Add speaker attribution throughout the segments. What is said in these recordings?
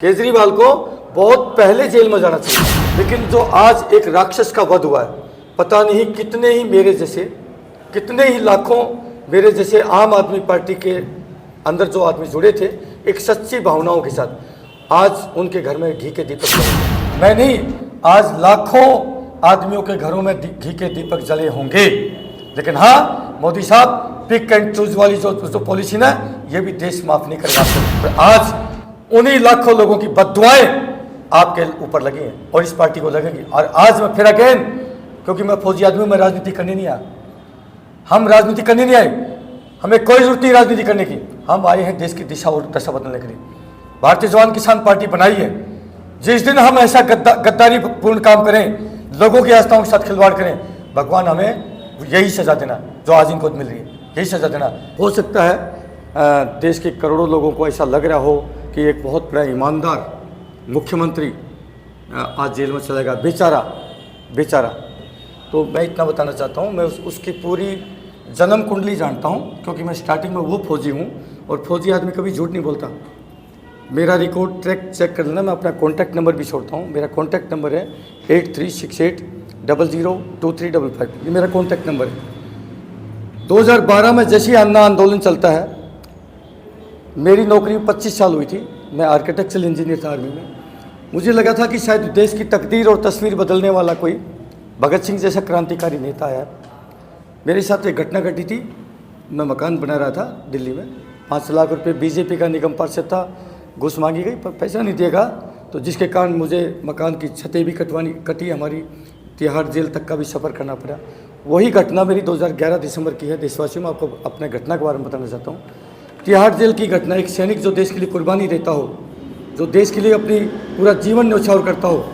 Speaker 1: केजरीवाल को बहुत पहले जेल में जाना चाहिए, लेकिन जो आज एक राक्षस का वध हुआ है, पता नहीं कितने ही मेरे जैसे, कितने ही लाखों मेरे जैसे आम आदमी पार्टी के अंदर जो आदमी जुड़े थे एक सच्ची भावनाओं के साथ, आज उनके घर में घी के दीपक जले। मैं नहीं, आज लाखों आदमियों के घरों में घी के दीपक जले होंगे। लेकिन हाँ, मोदी साहब पिक एंड चूज वाली जो पॉलिसी ना, ये भी देश माफ नहीं करेगा। आज उन्हीं लाखों लोगों की बद्दुआएं आपके ऊपर लगी हैं और इस पार्टी को लगेगी। और आज मैं फिर अगेन, क्योंकि मैं फौजी आदमी, मैं राजनीति करने नहीं आया, हम राजनीति करने नहीं आए, हमें कोई जरूरत नहीं राजनीति करने की। हम आए हैं देश की दिशा और दशा बदलने के लिए। भारतीय जवान किसान पार्टी बनाई है। जिस दिन हम ऐसा गद्दारी पूर्ण काम करें, लोगों की आस्थाओं के साथ खिलवाड़ करें, भगवान हमें यही सजा देना जो आज इनको मिल रही है, यही सजा देना। हो सकता है देश के करोड़ों लोगों को ऐसा लग रहा हो कि एक बहुत बड़ा ईमानदार मुख्यमंत्री आज जेल में चलेगा, बेचारा बेचारा। तो मैं इतना बताना चाहता हूँ, मैं उसकी पूरी जन्म कुंडली जानता हूँ, क्योंकि मैं स्टार्टिंग में वो फौजी हूँ और फौजी आदमी कभी झूठ नहीं बोलता। मेरा रिकॉर्ड ट्रैक चेक कर लेना, मैं अपना कॉन्टैक्ट नंबर भी छोड़ता हूँ। मेरा कॉन्टैक्ट नंबर है 8368002355, ये मेरा कॉन्टैक्ट नंबर है। 2012 में जैसे ही अन्ना आंदोलन चलता है, मेरी नौकरी 25 साल हुई थी, मैं आर्किटेक्चरल इंजीनियर था आर्मी में। मुझे लगा था कि शायद देश की तकदीर और तस्वीर बदलने वाला कोई भगत सिंह जैसा क्रांतिकारी नेता है। मेरे साथ एक घटना घटी थी, मैं मकान बना रहा था दिल्ली में, 5 लाख रुपए बीजेपी का निगम पार्षद था, घूस मांगी गई पर पैसा नहीं देगा, तो जिसके कारण मुझे मकान की छतें भी कटी, हमारी तिहाड़ जेल तक का भी सफ़र करना पड़ा। वही घटना मेरी 2011 दिसंबर की है। देशवासियों, में आपको अपने घटना के बारे में बताना चाहता हूँ। तिहाड़ जेल की घटना, एक सैनिक जो देश के लिए कुर्बानी देता हो, जो देश के लिए अपनी पूरा जीवन न्यौछावर करता हो,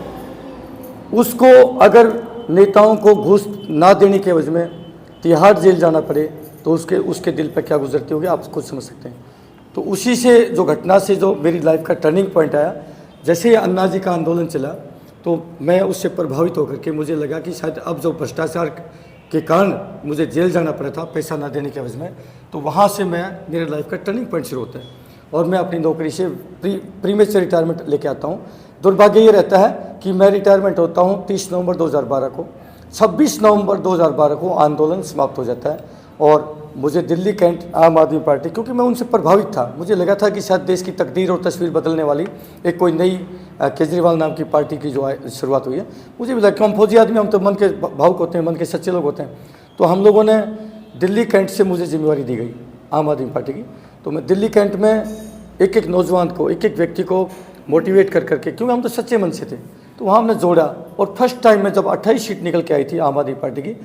Speaker 1: उसको अगर नेताओं को घूस ना देने के वजह में तिहाड़ जेल जाना पड़े तो उसके दिल पर क्या गुजरती होगी, आप खुद समझ सकते हैं। तो उसी से जो घटना से जो मेरी लाइफ का टर्निंग पॉइंट आया, जैसे ही अन्ना जी का आंदोलन चला तो मैं उससे प्रभावित होकर के मुझे लगा कि शायद अब जो भ्रष्टाचार के कारण मुझे जेल जाना पड़ा था पैसा ना देने के वजह में, तो वहाँ से मेरे लाइफ का टर्निंग पॉइंट शुरू होता है और मैं अपनी नौकरी से प्रीमेच्योर रिटायरमेंट लेके आता हूँ। दुर्भाग्य ये रहता है कि मैं रिटायरमेंट होता हूँ 30 नवंबर 2012 को, 26 नवंबर 2012 को आंदोलन समाप्त हो जाता है और मुझे दिल्ली कैंट आम आदमी पार्टी, क्योंकि मैं उनसे प्रभावित था, मुझे लगा था कि शायद देश की तकदीर और तस्वीर बदलने वाली एक कोई नई केजरीवाल नाम की पार्टी की जो शुरुआत हुई है। मुझे भी लगा कि हम फौजी आदमी, हम तो मन के भावुक होते हैं, मन के सच्चे लोग होते हैं। तो हम लोगों ने दिल्ली कैंट से मुझे जिम्मेवारी दी गई आम आदमी पार्टी की। तो मैं दिल्ली कैंट में एक एक नौजवान को, एक एक व्यक्ति को मोटिवेट कर करके, क्योंकि हम तो सच्चे मन से थे, तो वहाँ हमने जोड़ा। और फर्स्ट टाइम में जब 28 सीट निकल के आई थी आम आदमी पार्टी की,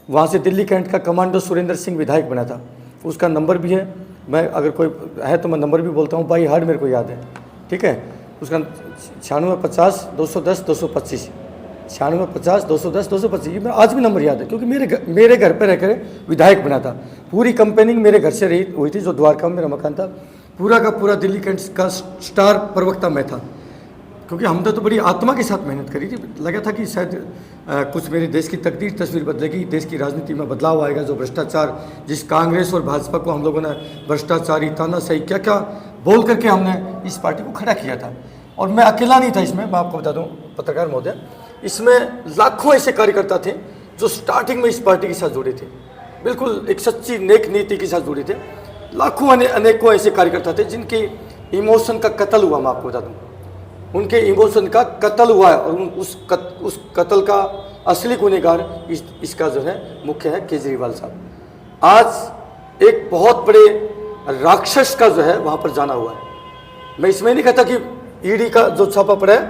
Speaker 1: वहाँ से दिल्ली कैंट का कमांडो सुरेंद्र सिंह विधायक बना था। उसका नंबर भी है, मैं अगर कोई है तो मैं नंबर भी बोलता हूँ, बाई हार्ड मेरे को याद है, ठीक है। उसका 9650 210 225, 9650 210 225, ये मेरा आज भी नंबर याद है, क्योंकि मेरे घर पर रहकर विधायक बना था। पूरी कंपेनिंग मेरे घर से रही हुई थी, जो द्वारका में मेरा मकान था। पूरा का पूरा दिल्ली कैंट का स्टार प्रवक्ता मैं था, क्योंकि हमने तो बड़ी आत्मा के साथ मेहनत करी थी। लगा था कि शायद कुछ मेरे देश की तकदीर तस्वीर बदलेगी, देश की राजनीति में बदलाव आएगा। जो भ्रष्टाचार, जिस कांग्रेस और भाजपा को हम लोगों ने भ्रष्टाचारी, तानाशाही, क्या क्या बोल करके हमने इस पार्टी को खड़ा किया था। और मैं अकेला नहीं था इसमें, मैं आपको बता दूं पत्रकार महोदय, इसमें लाखों ऐसे कार्यकर्ता थे जो स्टार्टिंग में इस पार्टी के साथ जुड़े थे, बिल्कुल एक सच्ची नेक नीति के साथ जुड़े थे। लाखों अनेकों ऐसे कार्यकर्ता थे जिनके इमोशन का कत्ल हुआ, मैं आपको बता दूं, उनके इमोशन का कत्ल हुआ है। और उस कत्ल का असली गुनहगार इसका जो है मुख्य है केजरीवाल साहब। आज एक बहुत बड़े राक्षस का जो है वहाँ पर जाना हुआ है। मैं इसमें नहीं कहता कि ईडी का जो छापा पड़ा है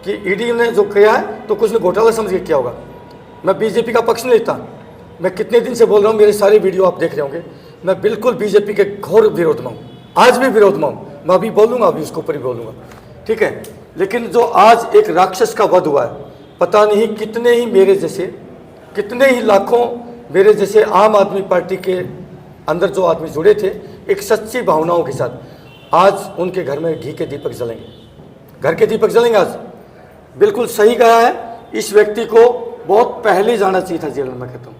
Speaker 1: कि ईडी ने जो किया है तो कुछ ने घोटाला समझ के किया होगा। मैं बीजेपी का पक्ष नहीं लेता, मैं कितने दिन से बोल रहा हूँ, मेरे सारे वीडियो आप देख रहे होंगे, मैं बिल्कुल बीजेपी के घोर विरोध में हूँ, आज भी विरोध में हूँ। मैं अभी बोलूँगा, अभी उसके ऊपर ही बोलूँगा, ठीक है। लेकिन जो आज एक राक्षस का वध हुआ है, पता नहीं कितने ही मेरे जैसे, कितने ही लाखों मेरे जैसे आम आदमी पार्टी के अंदर जो आदमी जुड़े थे एक सच्ची भावनाओं के साथ, आज उनके घर में घी के दीपक जलेंगे, घर के दीपक जलेंगे आज। बिल्कुल सही कहा है, इस व्यक्ति को बहुत पहले जाना चाहिए था जेल में। मैं कहता हूँ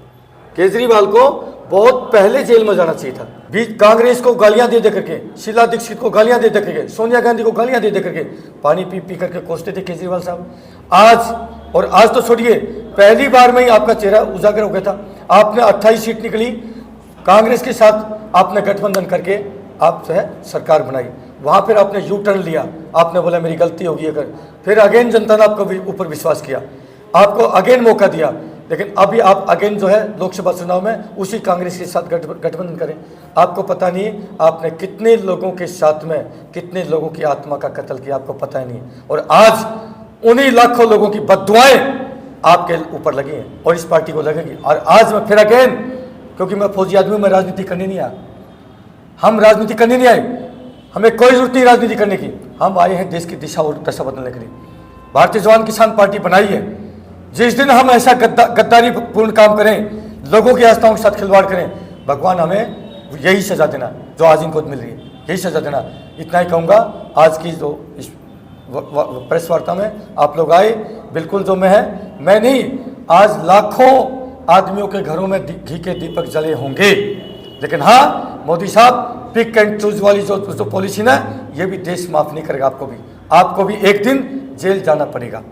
Speaker 1: केजरीवाल को बहुत पहले जेल में जाना चाहिए था। बीच कांग्रेस को गालियां दे दे करके, शीला दीक्षित को गालियां दे दे करके, सोनिया गांधी को गालियां दे दे करके पानी पी पी करके कोसते थे केजरीवाल साहब। आज तो छोड़िए, पहली बार में ही आपका चेहरा उजागर हो गया था। आपने 28 सीट निकली, कांग्रेस के साथ आपने गठबंधन करके आप जो है सरकार बनाई। वहाँ फिर आपने यू टर्न लिया, आपने बोला मेरी गलती होगी अगर, फिर अगेन जनता ने आपको ऊपर विश्वास किया, आपको अगेन मौका दिया। लेकिन अभी आप अगेन जो है लोकसभा चुनाव में उसी कांग्रेस के साथ गठबंधन करें। आपको पता नहीं आपने कितने लोगों के साथ में कितने लोगों की आत्मा का कत्ल किया, आपको पता ही नहीं। और आज उन्हीं लाखों लोगों की बद्दुआएं आपके ऊपर लगी हैं और इस पार्टी को लगेंगी। और आज मैं फिर अगेन, क्योंकि मैं फौजी आदमी हूं, मैं राजनीति करने नहीं आया, हम राजनीति करने नहीं आए, हमें कोई जरूरत नहीं राजनीति करने की। हम आए हैं देश की दिशा और दशा बदलने के लिए। भारतीय जवान किसान पार्टी बनाई है। जिस दिन हम ऐसा गद्दारी पूर्ण काम करें, लोगों की आस्थाओं के साथ खिलवाड़ करें, भगवान हमें यही सजा देना जो आज इनको मिल रही है, यही सजा देना। इतना ही कहूँगा। आज की जो इस प्रेस वार्ता में आप लोग आए, बिल्कुल जो मैं नहीं, आज लाखों आदमियों के घरों में घी के दीपक जले होंगे। लेकिन हाँ, मोदी साहब पिक एंड चूज वाली जो पॉलिसी ना, ये भी देश माफ नहीं करेगा। आपको भी एक दिन जेल जाना पड़ेगा।